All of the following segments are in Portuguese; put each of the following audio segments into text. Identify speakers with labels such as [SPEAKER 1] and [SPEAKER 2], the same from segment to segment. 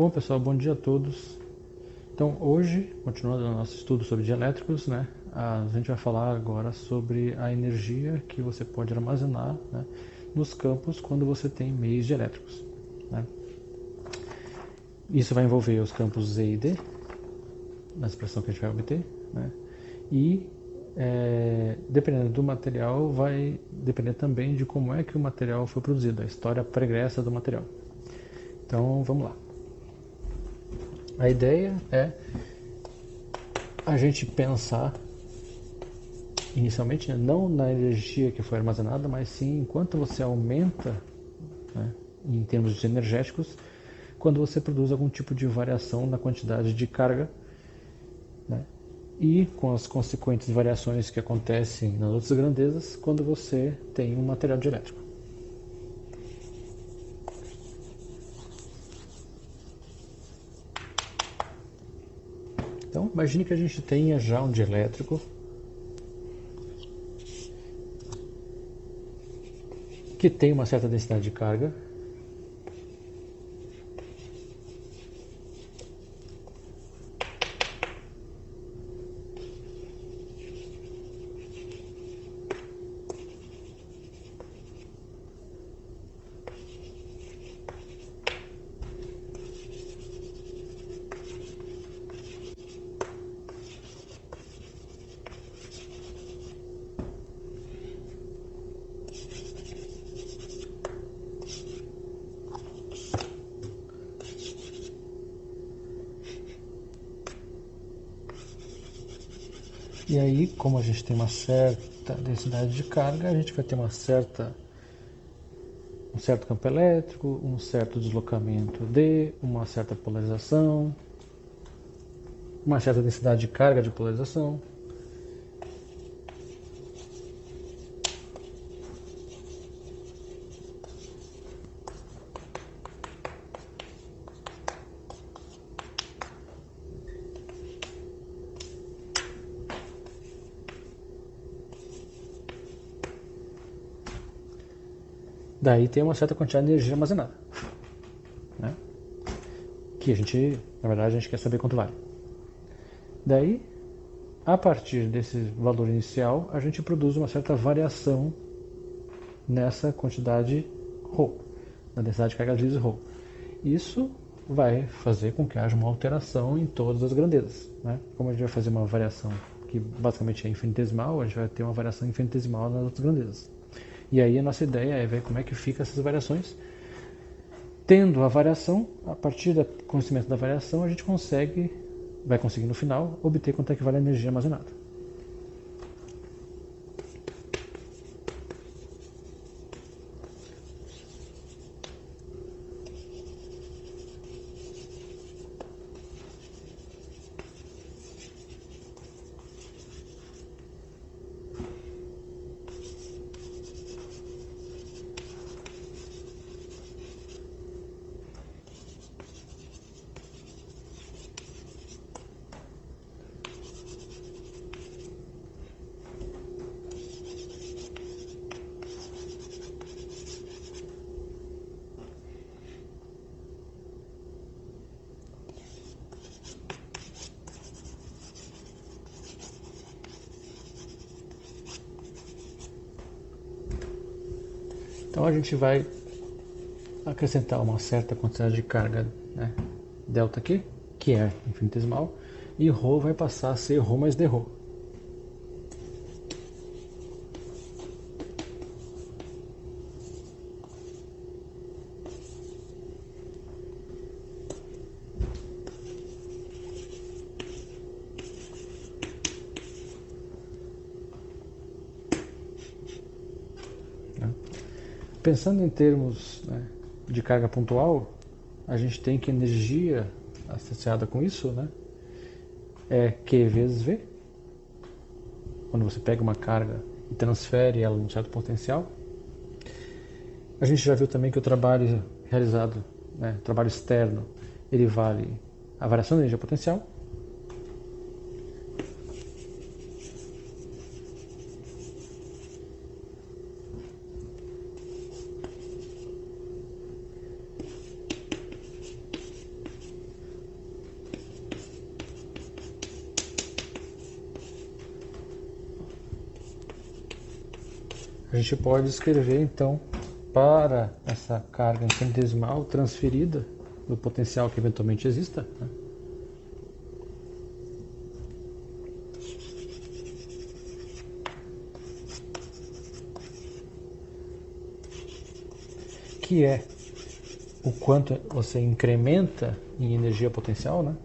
[SPEAKER 1] Bom, pessoal, bom dia a todos. Então, hoje, continuando o nosso estudo sobre dielétricos, né, a gente vai falar agora sobre a energia que você pode armazenar, né, nos campos quando você tem meios dielétricos, né. Isso vai envolver os campos Z e D, na expressão que a gente vai obter, né, e dependendo do material, vai depender também de como é que o material foi produzido, a história pregressa do material. Então, vamos lá. A ideia é a gente pensar inicialmente, né, não na energia que foi armazenada, mas sim enquanto você aumenta, né, em termos energéticos, quando você produz algum tipo de variação na quantidade de carga, né, e com as consequentes variações que acontecem nas outras grandezas quando você tem um material dielétrico. Então, imagine que a gente tenha já um dielétrico que tem uma certa densidade de carga. E aí, como a gente tem uma certa densidade de carga, a gente vai ter um certo campo elétrico, um certo deslocamento D, uma certa polarização, uma certa densidade de carga de polarização. Daí tem uma certa quantidade de energia armazenada, né? Que a gente, na verdade, a gente quer saber quanto vale. Daí, a partir desse valor inicial, a gente produz uma certa variação nessa quantidade ρ, na densidade de carga livre ρ. Isso vai fazer com que haja uma alteração em todas as grandezas, né? Como a gente vai fazer uma variação que basicamente é infinitesimal, a gente vai ter uma variação infinitesimal nas outras grandezas. E aí a nossa ideia é ver como é que fica essas variações. Tendo a variação, a partir do conhecimento da variação, a gente vai conseguir no final, obter quanto é que vale a energia armazenada. Então a gente vai acrescentar uma certa quantidade de carga, né, delta aqui, que é infinitesimal, e ρ vai passar a ser ρ mais dρ. Pensando em termos, né, de carga pontual, a gente tem que energia associada com isso, né, é Q vezes V. Quando você pega uma carga e transfere ela num certo potencial. A gente já viu também que o trabalho realizado, né, o trabalho externo, ele vale a variação da energia potencial. a gente pode escrever então para essa carga infinitesimal transferida do potencial que eventualmente exista, né? Que é o quanto você incrementa em energia potencial, né?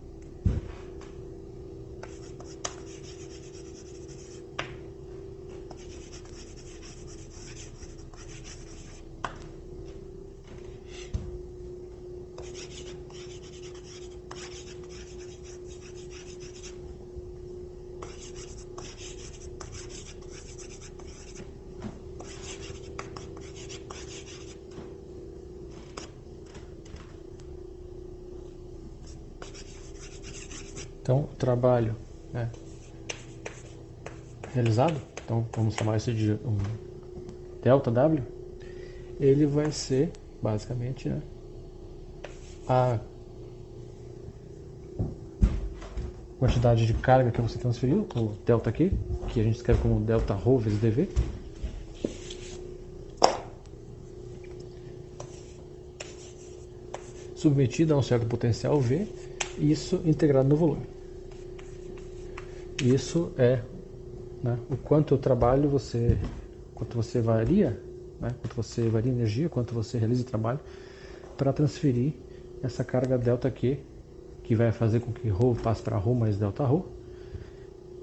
[SPEAKER 1] Então, o trabalho, né, realizado, então vamos chamar isso de um delta W, ele vai ser basicamente, né, a quantidade de carga que você transferiu, o delta Q, que a gente escreve como delta ρ vezes dV, submetida a um certo potencial V, isso integrado no volume. Isso é, né, o quanto eu trabalho, quanto você varia, né, quanto você varia energia, quanto você realiza trabalho para transferir essa carga delta Q, que vai fazer com que ρ passe para ρ mais delta ρ,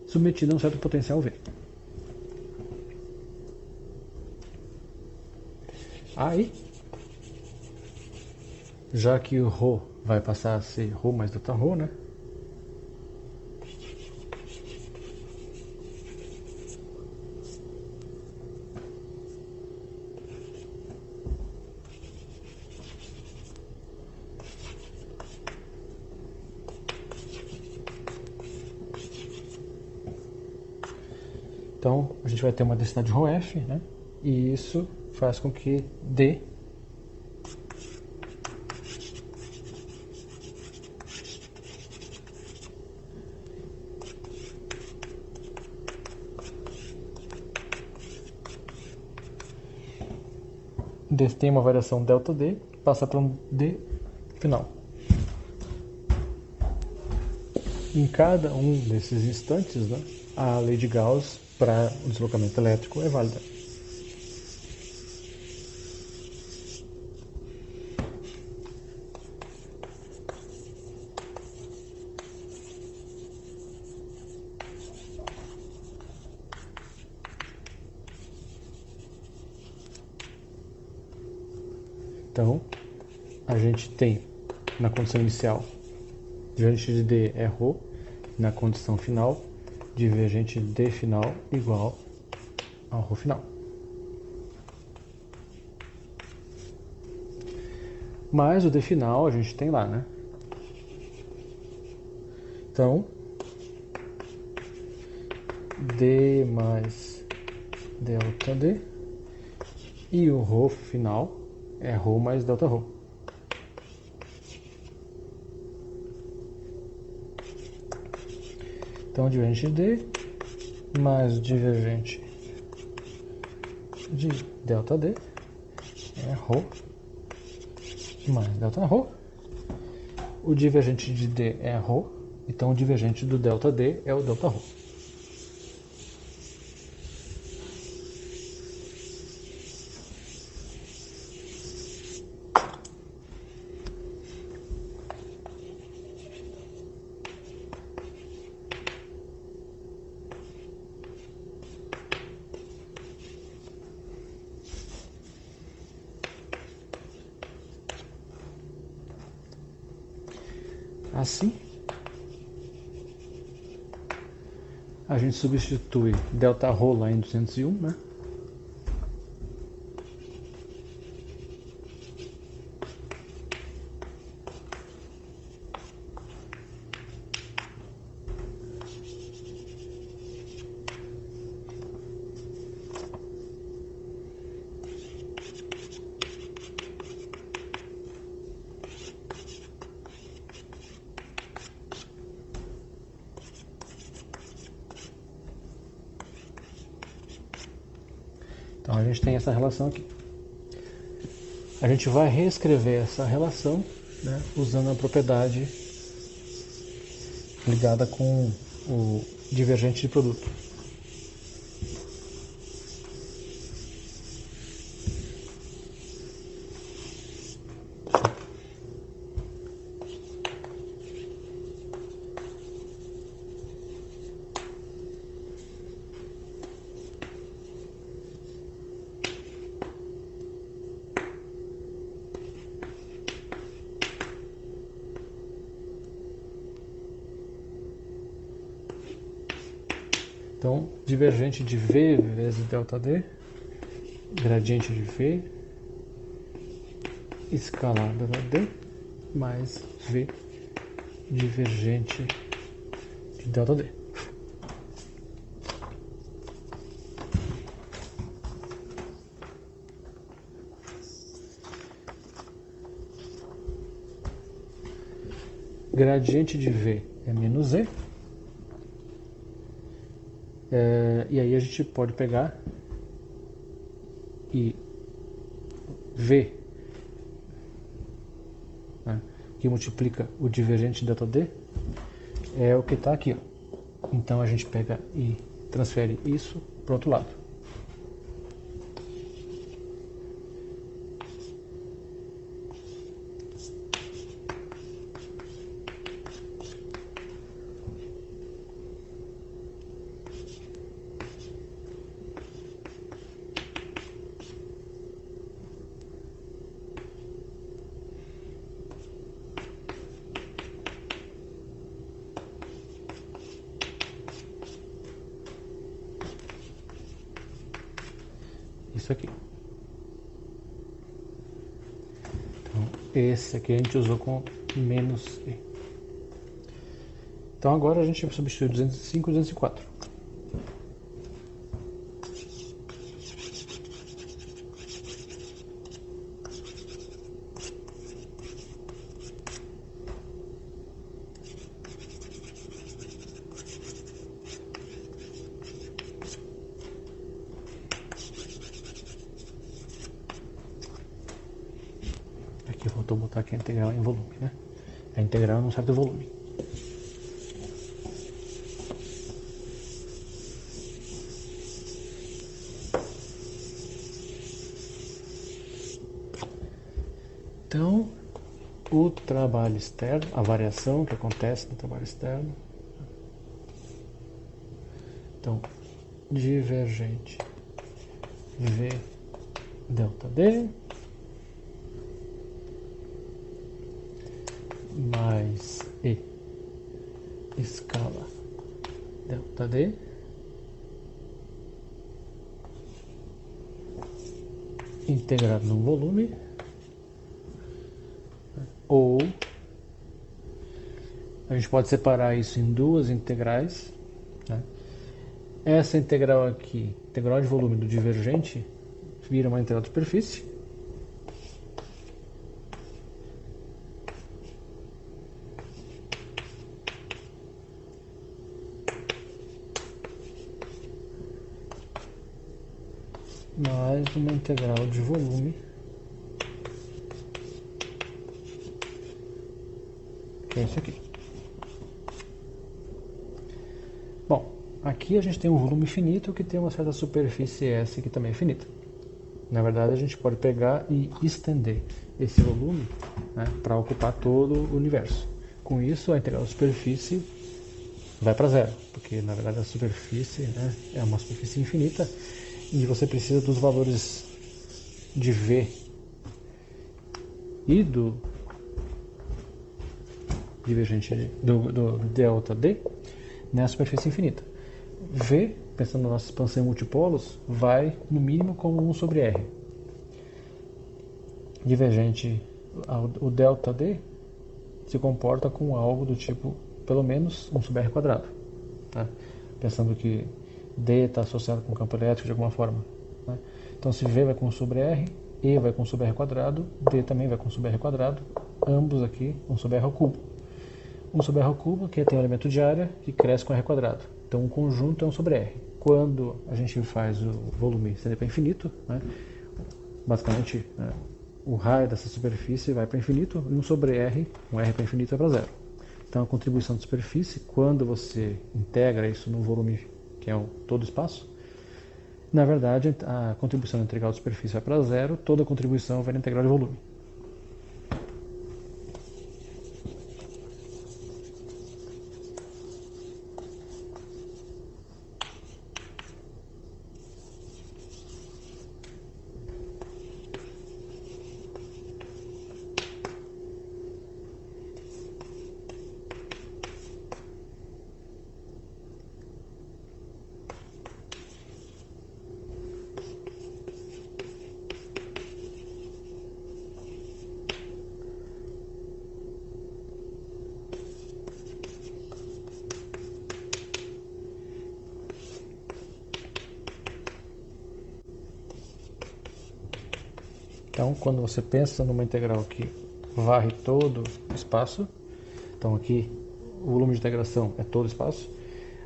[SPEAKER 1] submetida a um certo potencial V. Aí, já que o ρ vai passar a ser ρ mais delta ρ, né? Então, a gente vai ter uma densidade ρf, né? E isso faz com que D tem uma variação delta D, passa para um D final. Em cada um desses instantes, né, a lei de Gauss para o deslocamento elétrico é válida. Então, a gente tem na condição inicial divergente de D é ρ, na condição final divergente de D final igual ao ρ final. Mais o D final a gente tem lá, né? Então, D mais delta D e o ρ final é ρ mais delta ρ. Então, o divergente de D mais o divergente de delta D é ρ mais delta ρ. O divergente de D é ρ, então o divergente do delta D é o delta ρ. Assim, a gente substitui delta ρ lá em 201, né? Então a gente tem essa relação aqui. A gente vai reescrever essa relação, né, usando a propriedade ligada com o divergente de produto. Então, divergente de V vezes ΔD, gradiente de V, escalar ΔD, mais V divergente de ΔD. Gradiente de V é menos E. E aí a gente pode pegar e V, né, que multiplica o divergente ΔD, é o que está aqui. Ó. Então a gente pega e transfere isso para o outro lado. Isso aqui. Então, esse aqui a gente usou com menos E. Então agora a gente vai substituir 205 e 204. Aqui voltou a botar aqui a integral em volume, né? A integral num certo volume. Então, o trabalho externo, a variação que acontece no trabalho externo. Então, divergente V ΔD mais E escala ΔD integrado no volume, ou a gente pode separar isso em duas integrais, né? Essa integral aqui, integral de volume do divergente, vira uma integral de superfície. Mais uma integral de volume, que é isso aqui. Bom, aqui a gente tem um volume finito que tem uma certa superfície S que também é finita. Na verdade, a gente pode pegar e estender esse volume, né, para ocupar todo o universo. Com isso, a integral da superfície vai para zero, porque na verdade a superfície, né, é uma superfície infinita e você precisa dos valores de V e do divergente do ΔD na superfície infinita. V, pensando na nossa expansão em multipolos, vai no mínimo como 1 sobre R. Divergente, o ΔD se comporta com algo do tipo pelo menos 1 sobre R quadrado. Tá? Pensando que D está associado com o campo elétrico de alguma forma. Né? Então se V vai com 1 sobre R, E vai com 1 sobre R quadrado, D também vai com 1 sobre R quadrado, ambos aqui 1 sobre R ao cubo. 1 sobre r ao cubo, que tem o elemento de área, que cresce com r quadrado. Então, um conjunto é 1 sobre r. Quando a gente faz o volume estender para infinito, né, basicamente, né, o raio dessa superfície vai para infinito, 1 sobre r, um r para infinito vai para zero. Então, a contribuição de superfície, quando você integra isso no volume, que é todo o espaço, na verdade, a contribuição da integral de superfície vai para zero, toda a contribuição vai na integral de volume. Então, quando você pensa numa integral que varre todo o espaço, então aqui o volume de integração é todo o espaço,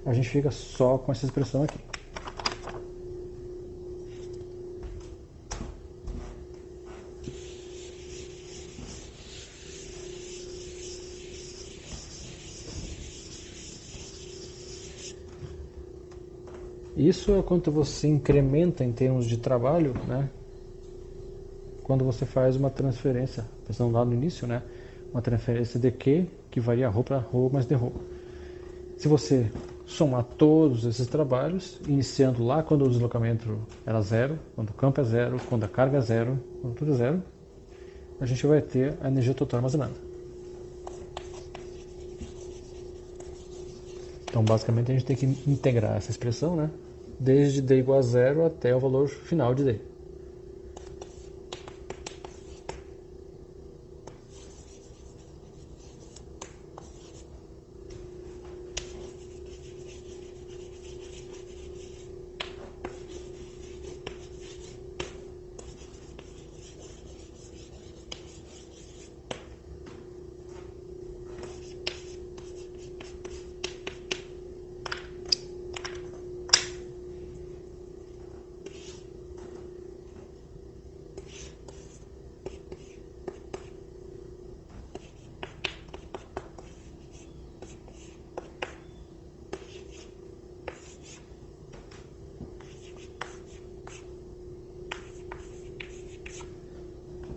[SPEAKER 1] a gente fica só com essa expressão aqui. Isso é quanto você incrementa em termos de trabalho, né? Quando você faz uma transferência, pensando lá no início, né? Uma transferência de Q que varia ρ para ρ mais dρ. Se você somar todos esses trabalhos, iniciando lá quando o deslocamento era zero, quando o campo é zero, quando a carga é zero, quando tudo é zero, a gente vai ter a energia total armazenada. Então, basicamente, a gente tem que integrar essa expressão, né? Desde d igual a zero até o valor final de d.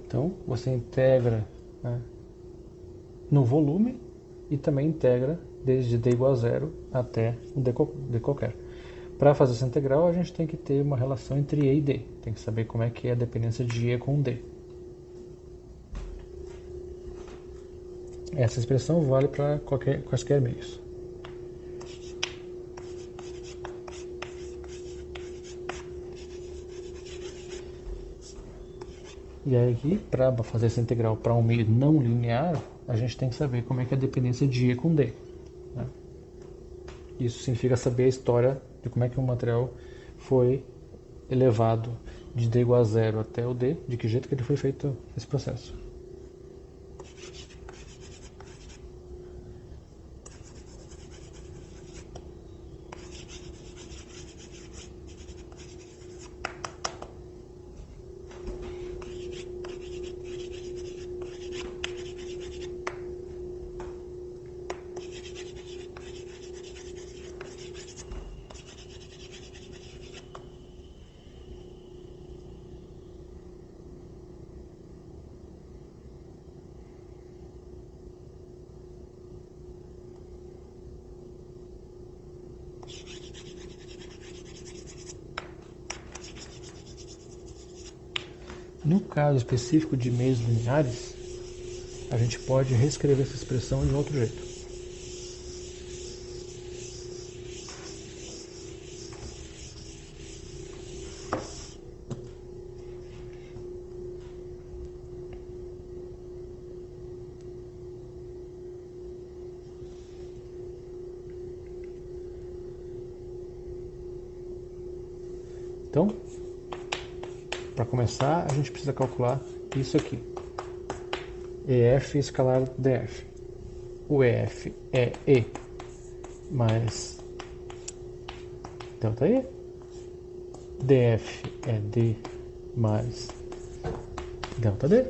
[SPEAKER 1] Então, você integra, né, no volume e também integra desde d igual a zero até um d qualquer. Para fazer essa integral, a gente tem que ter uma relação entre E e D. Tem que saber como é que é a dependência de E com D. Essa expressão vale para quaisquer meios. E aí aqui, para fazer essa integral para um meio não linear, a gente tem que saber como é que é a dependência de E com D. Né? Isso significa saber a história de como é que o material foi elevado de D igual a zero até o D, de que jeito que ele foi feito esse processo. No caso específico de meios lineares, a gente pode reescrever essa expressão de outro jeito. Então, para começar, a gente precisa calcular isso aqui. EF escalar DF. o EF é E mais delta E, DF é D mais delta D,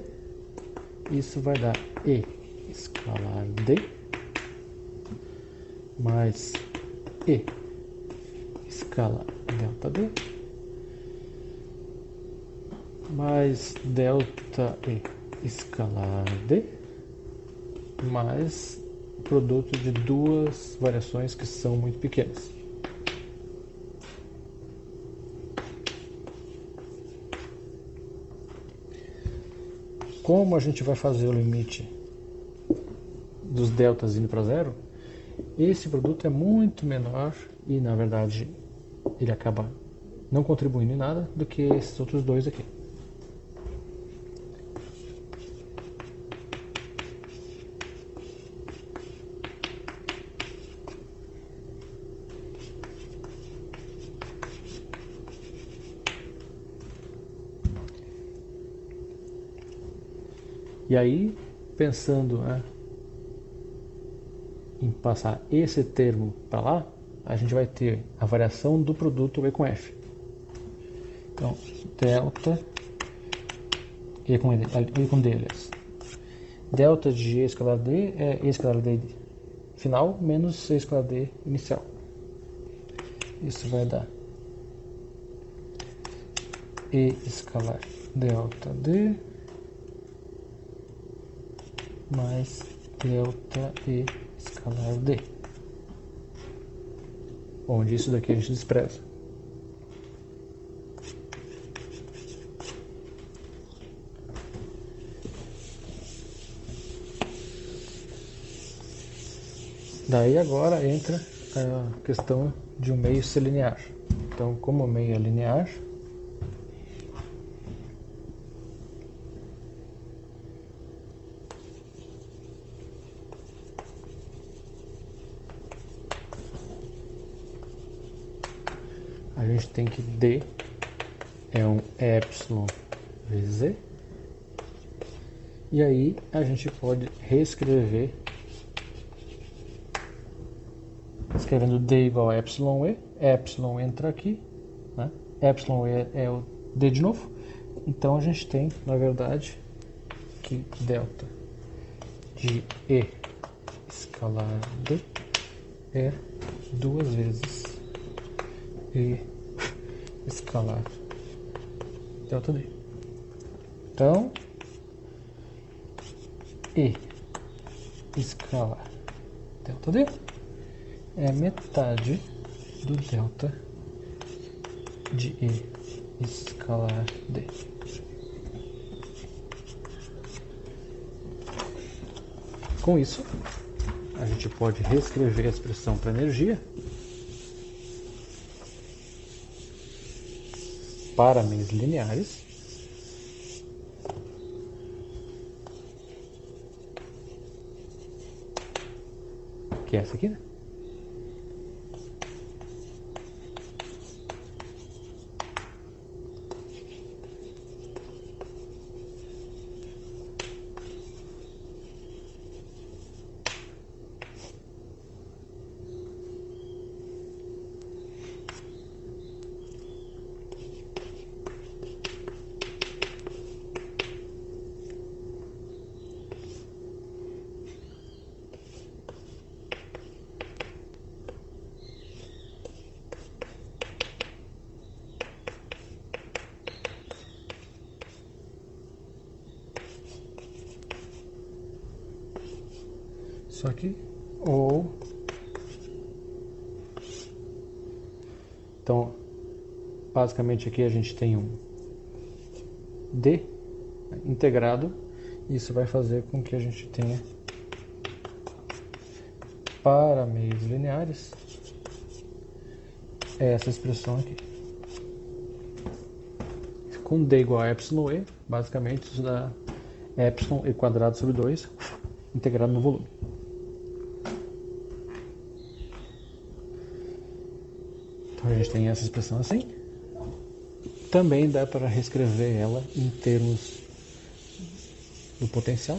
[SPEAKER 1] isso vai dar E escalar D mais E escalar delta D mais delta E escalar D mais produto de duas variações que são muito pequenas. Como a gente vai fazer o limite dos deltas indo para zero, esse produto é muito menor e, na verdade, ele acaba não contribuindo em nada do que esses outros dois aqui. E aí, pensando, né, em passar esse termo para lá, a gente vai ter a variação do produto E com F. Então, delta E com D, aliás. Delta de E escalar D é E escalar D final menos E escalar D inicial. Isso vai dar E escalar delta D mais delta E escalar D, onde isso daqui a gente despreza. Daí agora entra a questão de um meio ser linear. Então, como o meio é linear, a gente tem que D é um epsilon vezes Z, e aí a gente pode reescrever escrevendo D igual a epsilon entra aqui, né? Epsilon E é o D de novo, então a gente tem, na verdade, que delta de E escalar D é duas vezes E escalar delta D. Então, E escalar delta D é metade do delta de E escalar D. Com isso, a gente pode reescrever a expressão para energia para meios lineares, que é essa aqui, né? Isso aqui, ou então basicamente aqui a gente tem um D integrado, e isso vai fazer com que a gente tenha para meios lineares essa expressão aqui com D igual a epsilon E, basicamente isso dá epsilon E quadrado sobre 2 integrado no volume. Então a gente tem essa expressão assim. Também dá para reescrever ela em termos do potencial.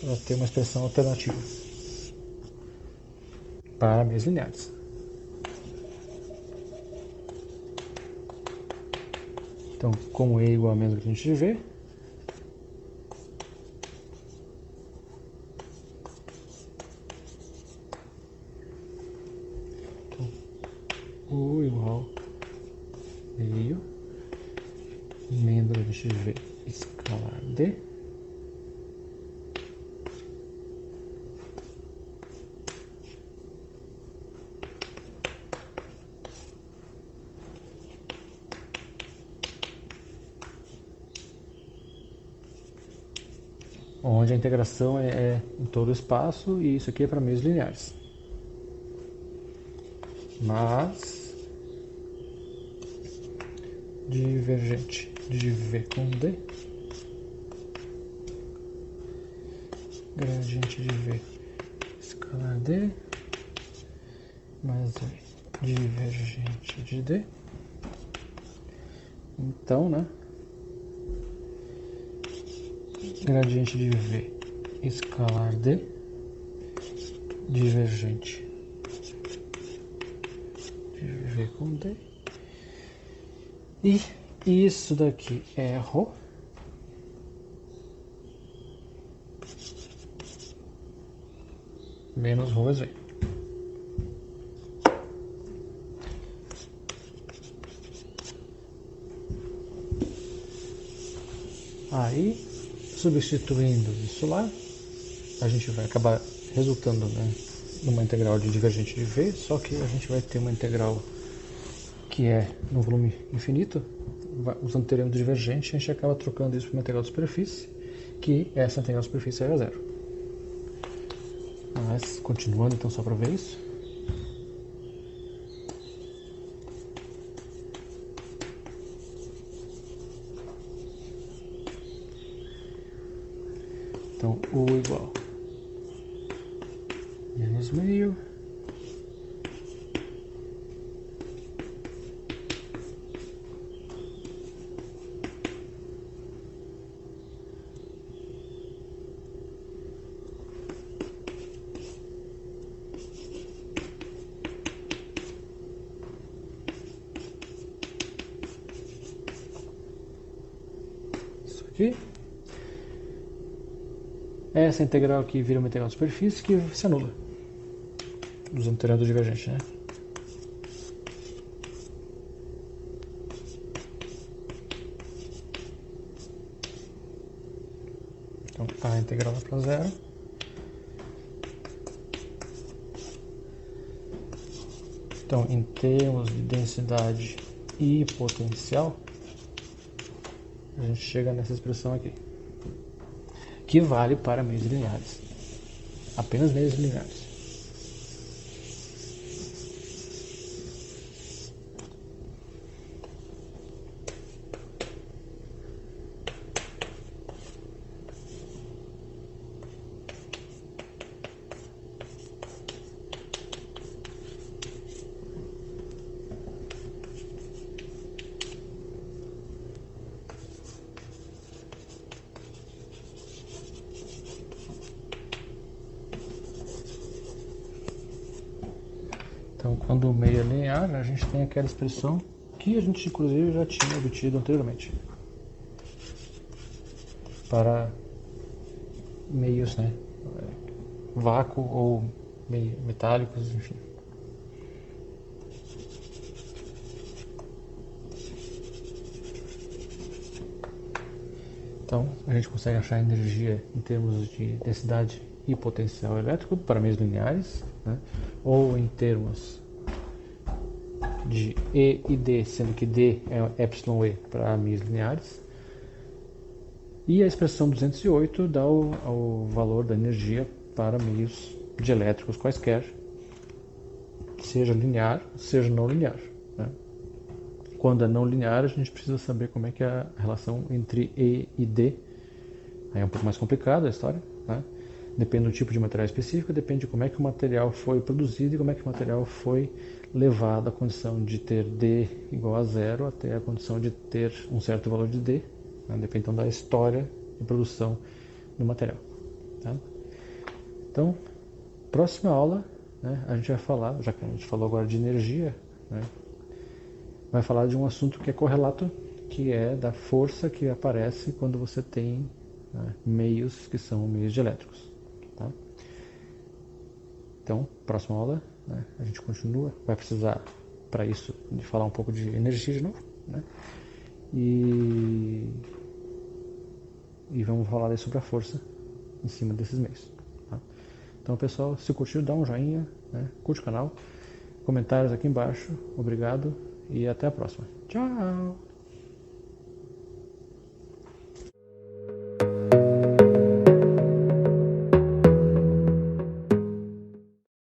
[SPEAKER 1] para ter uma expressão alternativa para meios lineares. Então, como E igual a menos gradiente de V, então, U igual meio menos gradiente de V escalar D onde a integração é em todo o espaço e isso aqui é para meios lineares. Mas divergente de V com D, gradiente de V escalar D mais V divergente de D. Então, né? Gradiente de V escalar D divergente de V com D. E isso daqui é ρ menos ρ vezes V. Aí, substituindo isso lá, a gente vai acabar resultando, né, numa integral de divergente de V, só que a gente vai ter uma integral que é no volume infinito, usando o teorema do divergente, a gente acaba trocando isso por uma integral de superfície, que essa integral de superfície é a zero. Mas, continuando então só para ver isso, então U igual menos meio isso aqui. Essa integral aqui vira uma integral de superfície que se anula, usando o teorema do divergente, né? Então a integral vai para zero. Então, em termos de densidade e potencial, a gente chega nessa expressão aqui, que vale para meios lineares, apenas meios lineares. Então, quando o meio é linear, a gente tem aquela expressão que a gente, inclusive, já tinha obtido anteriormente para meios, né, vácuo ou metálicos, enfim. Então, a gente consegue achar energia em termos de densidade e potencial elétrico para meios lineares, né? Ou em termos de E e D, sendo que D é εE para meios lineares. E a expressão 208 dá o valor da energia para meios dielétricos quaisquer, seja linear, seja não linear, né? Quando é não linear, a gente precisa saber como é que é a relação entre E e D. Aí é um pouco mais complicada a história, né? Depende do tipo de material específico, depende de como é que o material foi produzido e como é que o material foi levado à condição de ter D igual a zero até a condição de ter um certo valor de D, né? Depende então da história de produção do material, tá? Então, próxima aula, né, a gente vai falar, já que a gente falou agora de energia, né, vai falar de um assunto que é correlato, que é da força que aparece quando você tem, né, meios que são meios dielétricos. Tá? Então, próxima aula, né, a gente continua, vai precisar para isso de falar um pouco de energia de novo, né? E vamos falar sobre a força em cima desses meios. Tá? Então, pessoal, se curtiu, dá um joinha, né? Curte o canal, comentários aqui embaixo, obrigado e até a próxima. Tchau!